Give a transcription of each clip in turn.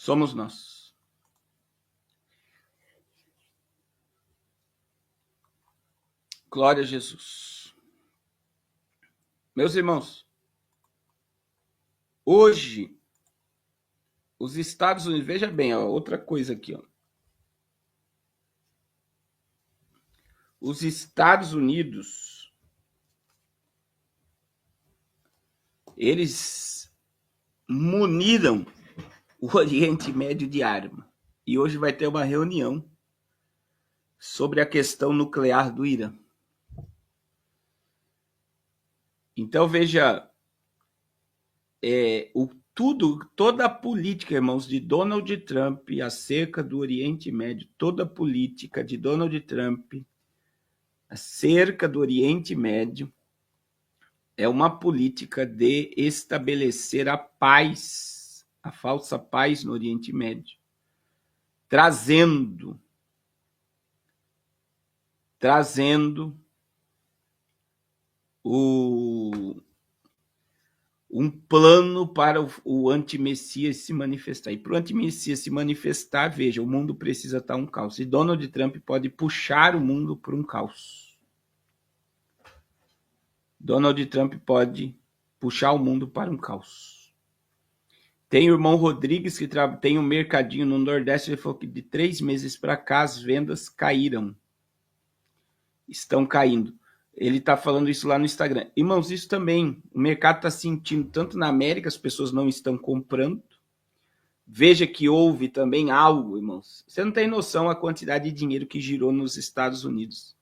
Somos nós. Glória a Jesus. Meus irmãos, hoje, os Estados Unidos, veja bem, ó, outra coisa aqui, ó. Os Estados Unidos, eles muniram o Oriente Médio de arma. E hoje vai ter uma reunião sobre a questão nuclear do Irã. Então, veja, toda a política, irmãos, de Donald Trump acerca do Oriente Médio, toda a política de Donald Trump acerca do Oriente Médio é uma política de estabelecer a paz, a falsa paz no Oriente Médio, trazendo um plano para o antimessias se manifestar. E para o antimessias se manifestar, veja, o mundo precisa estar um caos. E Donald Trump pode puxar o mundo para um caos. Donald Trump pode puxar o mundo para um caos. Tem o irmão Rodrigues, que tem um mercadinho no Nordeste, ele falou que de 3 meses para cá as vendas caíram. Estão caindo. Ele está falando isso lá no Instagram. Irmãos, isso também, o mercado está sentindo, tanto na América, as pessoas não estão comprando. Veja que houve também algo, irmãos. Você não tem noção a quantidade de dinheiro que girou nos Estados Unidos.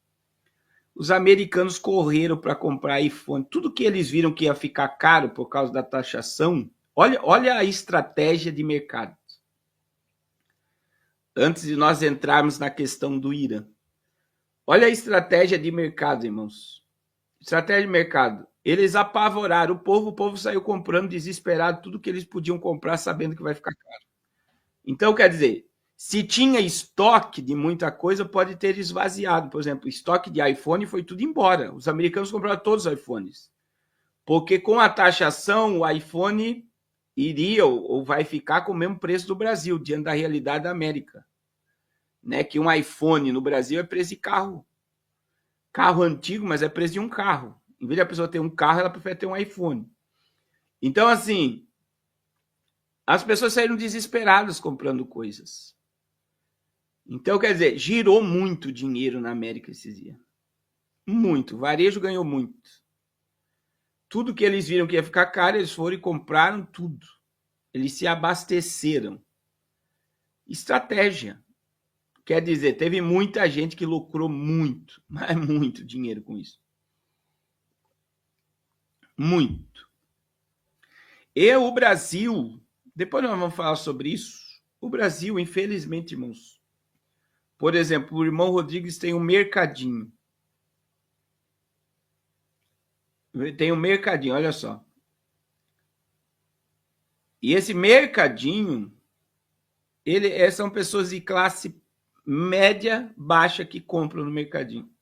Os americanos correram para comprar iPhone. Tudo que eles viram que ia ficar caro por causa da taxação. Olha a estratégia de mercado. Antes de nós entrarmos na questão do Irã. Olha a estratégia de mercado, irmãos. Estratégia de mercado. Eles apavoraram o povo saiu comprando desesperado tudo que eles podiam comprar, sabendo que vai ficar caro. Então, quer dizer, se tinha estoque de muita coisa, pode ter esvaziado. Por exemplo, estoque de iPhone foi tudo embora. Os americanos compraram todos os iPhones. Porque com a taxação, o iPhone iria ou vai ficar com o mesmo preço do Brasil, diante da realidade da América. Né, que um iPhone no Brasil é preço de carro. Carro antigo, mas é preço de um carro. Em vez de a pessoa ter um carro, ela prefere ter um iPhone. Então, assim, as pessoas saíram desesperadas comprando coisas. Então, quer dizer, girou muito dinheiro na América esses dias. Muito. O varejo ganhou muito. Tudo que eles viram que ia ficar caro, eles foram e compraram tudo. Eles se abasteceram. Estratégia. Quer dizer, teve muita gente que lucrou muito, mas muito dinheiro com isso. Muito. E o Brasil, depois nós vamos falar sobre isso. O Brasil, infelizmente, irmãos, por exemplo, o irmão Rodrigues tem um mercadinho. Tem um mercadinho, olha só. E esse mercadinho, são pessoas de classe média baixa que compram no mercadinho.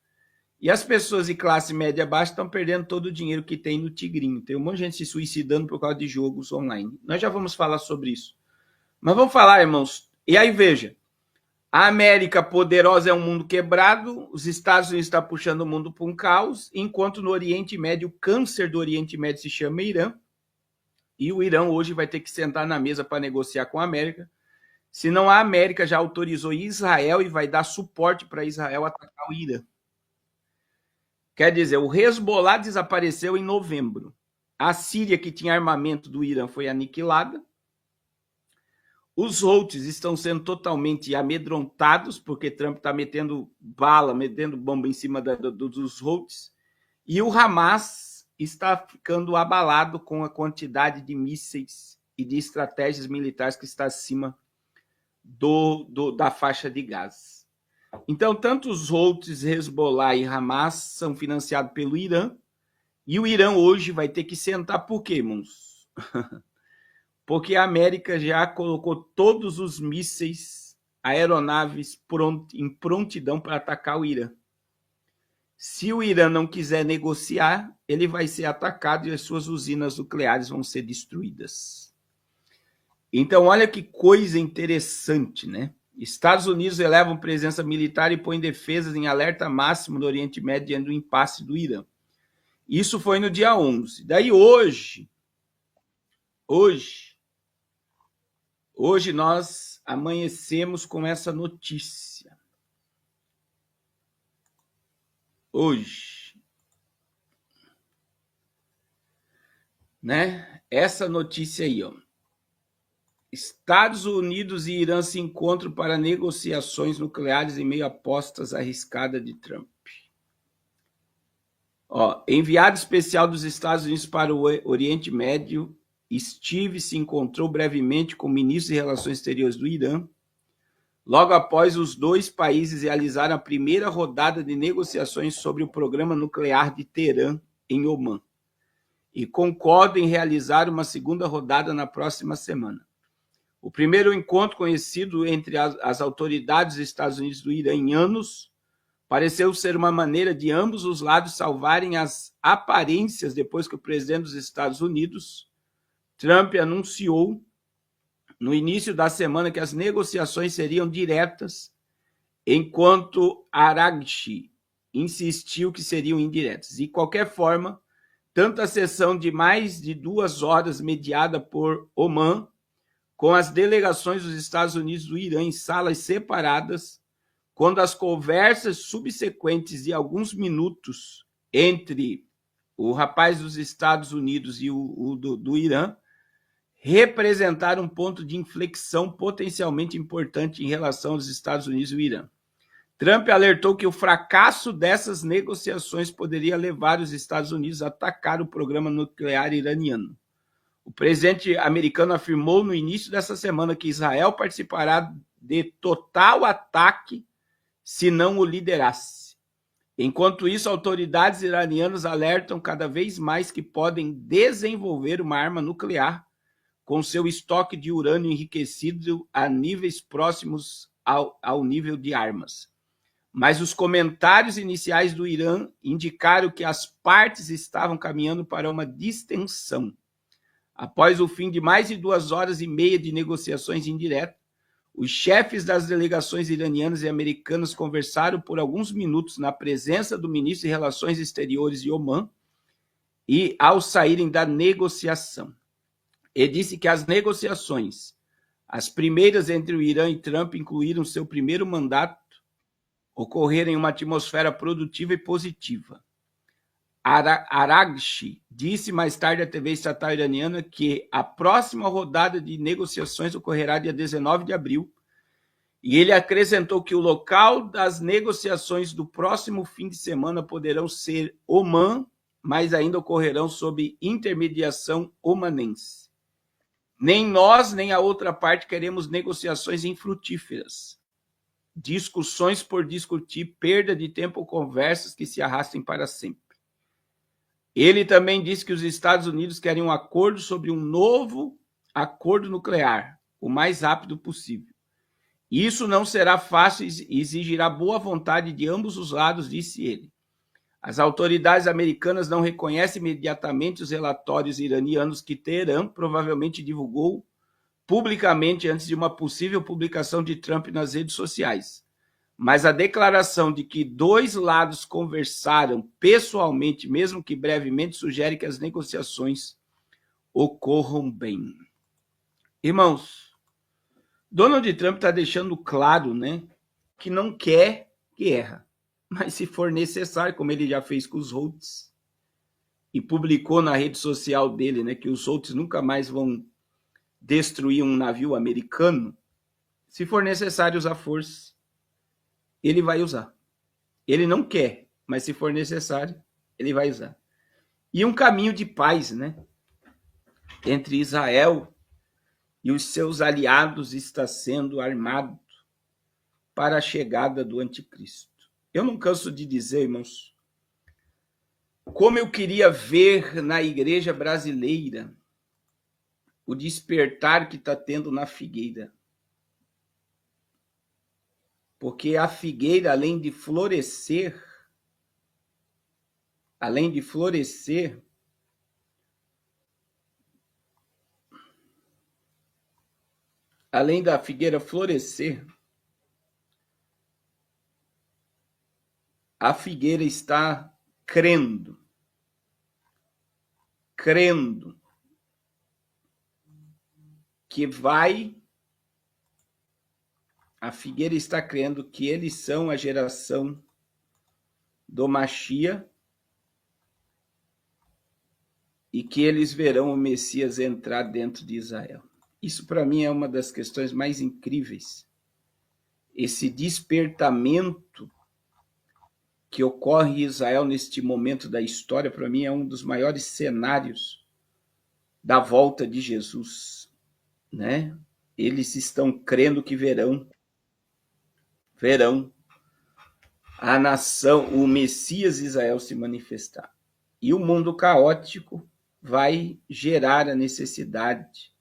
E as pessoas de classe média baixa estão perdendo todo o dinheiro que tem no Tigrinho. Tem um monte de gente se suicidando por causa de jogos online. Nós já vamos falar sobre isso. Mas vamos falar, irmãos. E aí, veja. A América poderosa é um mundo quebrado. Os Estados Unidos estão puxando o mundo para um caos. Enquanto no Oriente Médio, o câncer do Oriente Médio se chama Irã. E o Irã hoje vai ter que sentar na mesa para negociar com a América. Senão a América já autorizou Israel e vai dar suporte para Israel atacar o Irã. Quer dizer, o Hezbollah desapareceu em novembro. A Síria, que tinha armamento do Irã, foi aniquilada. Os Houthis estão sendo totalmente amedrontados, porque Trump está metendo bala, metendo bomba em cima dos Houthis. E o Hamas está ficando abalado com a quantidade de mísseis e de estratégias militares que está acima da faixa de Gaza. Então, tanto os Houthis, Hezbollah e Hamas são financiados pelo Irã, e o Irã hoje vai ter que sentar por quê, irmãos? Porque a América já colocou todos os mísseis, aeronaves em prontidão para atacar o Irã. Se o Irã não quiser negociar, ele vai ser atacado e as suas usinas nucleares vão ser destruídas. Então, olha que coisa interessante, né? Estados Unidos elevam presença militar e põem defesas em alerta máximo no Oriente Médio diante do impasse do Irã. Isso foi no dia 11. Daí hoje nós amanhecemos com essa notícia. Hoje, né? Essa notícia aí, ó. Estados Unidos e Irã se encontram para negociações nucleares em meio a apostas arriscadas de Trump. Ó, enviado especial dos Estados Unidos para o Oriente Médio, Steve se encontrou brevemente com o ministro de Relações Exteriores do Irã, logo após os dois países realizarem a primeira rodada de negociações sobre o programa nuclear de Teherã, em Omã, e concordam em realizar uma segunda rodada na próxima semana. O primeiro encontro conhecido entre as autoridades dos Estados Unidos e do Irã em anos pareceu ser uma maneira de ambos os lados salvarem as aparências depois que o presidente dos Estados Unidos, Trump, anunciou no início da semana que as negociações seriam diretas, enquanto Araghchi insistiu que seriam indiretas. De qualquer forma, tanto a sessão de mais de 2 horas mediada por Oman, com as delegações dos Estados Unidos e do Irã em salas separadas, quando as conversas subsequentes de alguns minutos entre o rapaz dos Estados Unidos e o do Irã representaram um ponto de inflexão potencialmente importante em relação aos Estados Unidos e o Irã. Trump alertou que o fracasso dessas negociações poderia levar os Estados Unidos a atacar o programa nuclear iraniano. O presidente americano afirmou no início dessa semana que Israel participará de total ataque se não o liderasse. Enquanto isso, autoridades iranianas alertam cada vez mais que podem desenvolver uma arma nuclear com seu estoque de urânio enriquecido a níveis próximos ao nível de armas. Mas os comentários iniciais do Irã indicaram que as partes estavam caminhando para uma distensão. Após o fim de mais de 2 horas e meia de negociações indiretas, os chefes das delegações iranianas e americanas conversaram por alguns minutos na presença do ministro de Relações Exteriores de Omã e ao saírem da negociação. Ele disse que as negociações, as primeiras entre o Irã e Trump, incluíram seu primeiro mandato, ocorreram em uma atmosfera produtiva e positiva. Araghchi disse mais tarde à TV estatal iraniana que a próxima rodada de negociações ocorrerá dia 19 de abril, e ele acrescentou que o local das negociações do próximo fim de semana poderão ser Omã, mas ainda ocorrerão sob intermediação omanense. Nem nós, nem a outra parte queremos negociações infrutíferas, discussões por discutir, perda de tempo ou conversas que se arrastem para sempre. Ele também disse que os Estados Unidos querem um acordo sobre um novo acordo nuclear, o mais rápido possível. Isso não será fácil e exigirá boa vontade de ambos os lados, disse ele. As autoridades americanas não reconhecem imediatamente os relatórios iranianos que Teherã provavelmente divulgou publicamente antes de uma possível publicação de Trump nas redes sociais. Mas a declaração de que 2 lados conversaram pessoalmente, mesmo que brevemente, sugere que as negociações ocorram bem. Irmãos, Donald Trump está deixando claro, né, que não quer guerra, mas se for necessário, como ele já fez com os Houthis, e publicou na rede social dele, né, que os Houthis nunca mais vão destruir um navio americano, se for necessário usar força, ele vai usar. Ele não quer, mas se for necessário, ele vai usar. E um caminho de paz, né, entre Israel e os seus aliados está sendo armado para a chegada do anticristo. Eu não canso de dizer, irmãos, como eu queria ver na igreja brasileira o despertar que está tendo na figueira. Porque a figueira, além de florescer, além da figueira florescer, a figueira está crendo que a figueira está crendo que eles são a geração do Mashiach e que eles verão o Messias entrar dentro de Israel. Isso, para mim, é uma das questões mais incríveis. Esse despertamento que ocorre em Israel neste momento da história, para mim, é um dos maiores cenários da volta de Jesus, né? Eles estão crendo que verão a nação, o Messias Israel se manifestar. E o mundo caótico vai gerar a necessidade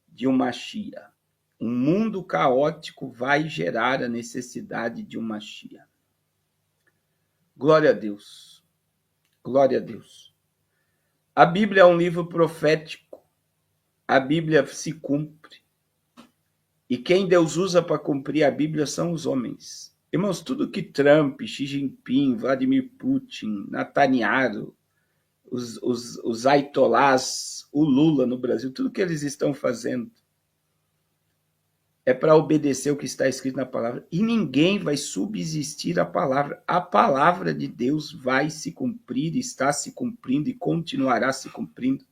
de um Mashiach. Um mundo caótico vai gerar a necessidade de um Mashiach. Glória a Deus. Glória a Deus. A Bíblia é um livro profético. A Bíblia se cumpre. E quem Deus usa para cumprir a Bíblia são os homens. Irmãos, tudo que Trump, Xi Jinping, Vladimir Putin, Netanyahu, os aitolás, o Lula no Brasil, tudo que eles estão fazendo é para obedecer o que está escrito na palavra. E ninguém vai subsistir à palavra. A palavra de Deus vai se cumprir, está se cumprindo e continuará se cumprindo.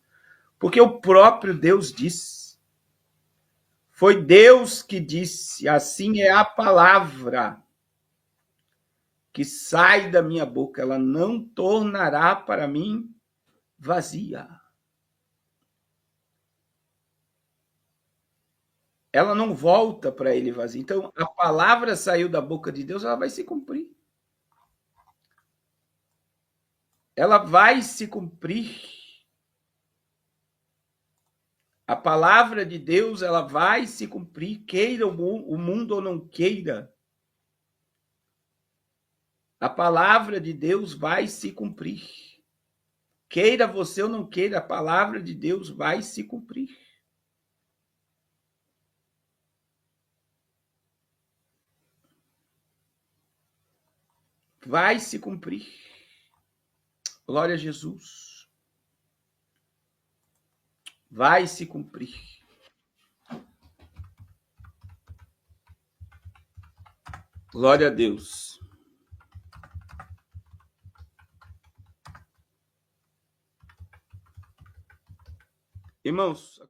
Porque o próprio Deus disse. Foi Deus que disse, assim é a palavra que sai da minha boca, ela não tornará para mim vazia. Ela não volta para ele vazia. Então, a palavra saiu da boca de Deus, ela vai se cumprir. Ela vai se cumprir. A palavra de Deus, ela vai se cumprir, queira o mundo ou não queira. A palavra de Deus vai se cumprir. Queira você ou não queira, a palavra de Deus vai se cumprir. Vai se cumprir. Glória a Jesus. Vai se cumprir. Glória a Deus. Irmãos,